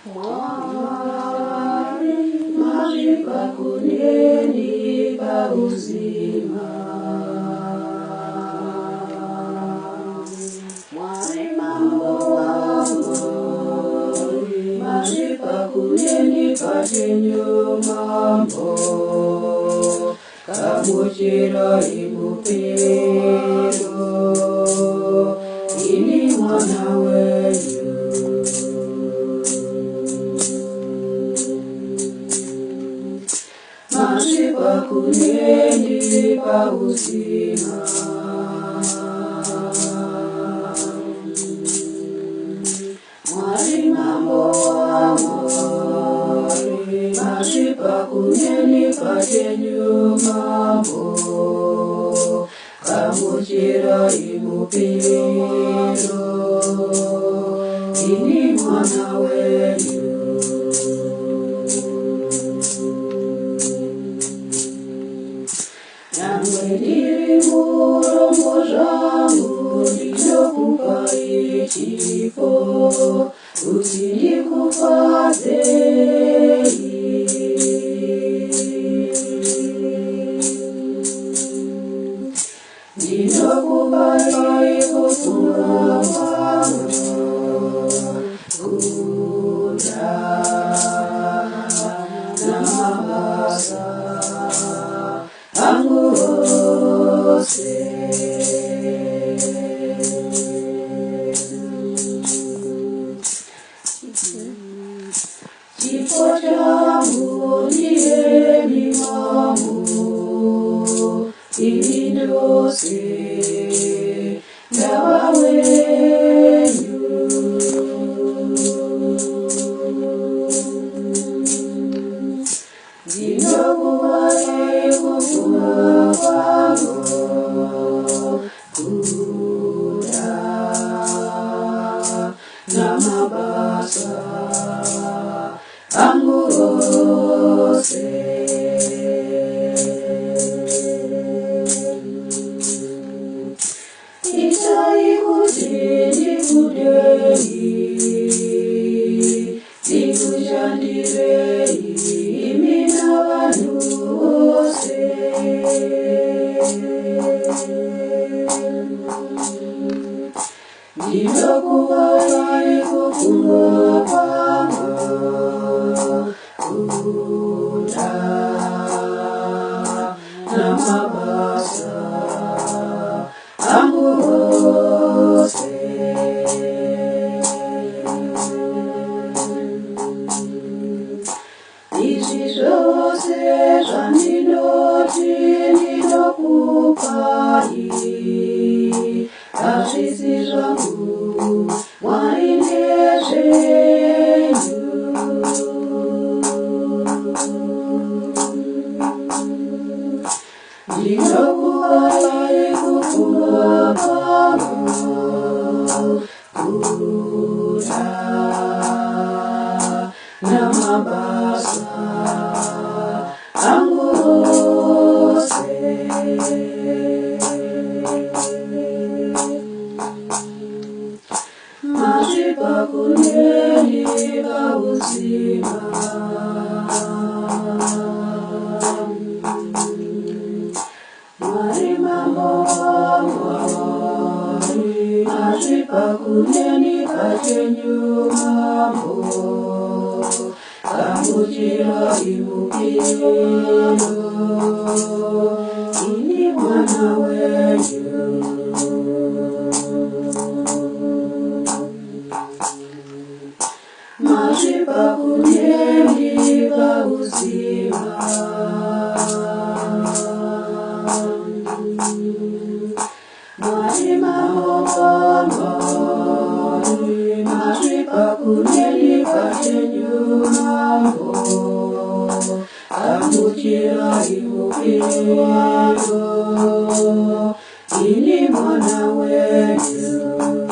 Mwari majipa kunipa uzima. Mwari mambo wangu majipa kunipa chenyo mambo. Kamuchira imupero ini mwana wenyu. Majipa kunipa uzima. Mwari mambo wangu majipa kunipa chenyo mambo. Kamuchira imupero ini mwana wenyu. Nangwendiri murombo zvangu ndinokupa ichifo kuti ndikufadzei. Ndinokupa kufunga kwangu kuda namabasa angu ose. Chipo changu ndiye mimamu indose ndava wenyu. Ndinokupai kufunga kwangu kuda namabasa angu ose. Itai kuti ndikudei ndikushandirei imi navanhu vose. Ndinokupai kufunga kwangu kuda namabasa angu ose. Izvi zvose zvandinoti ndinokupai hazvisi zvangu, Mwari ndezvenyu. Ndinokupai kufunga kwangu kuda namabasa angu ose. Majipa kunipa uzima. Mwari mambo wangu majipa kunipa chenyo mambo. Kamuchira imupero ini mwana wenyu. Majipa kunipa uzima. Mwari mambo wangu majipa kunipa chenyo mambo. Kamuchira imupero ini mwana wenyu.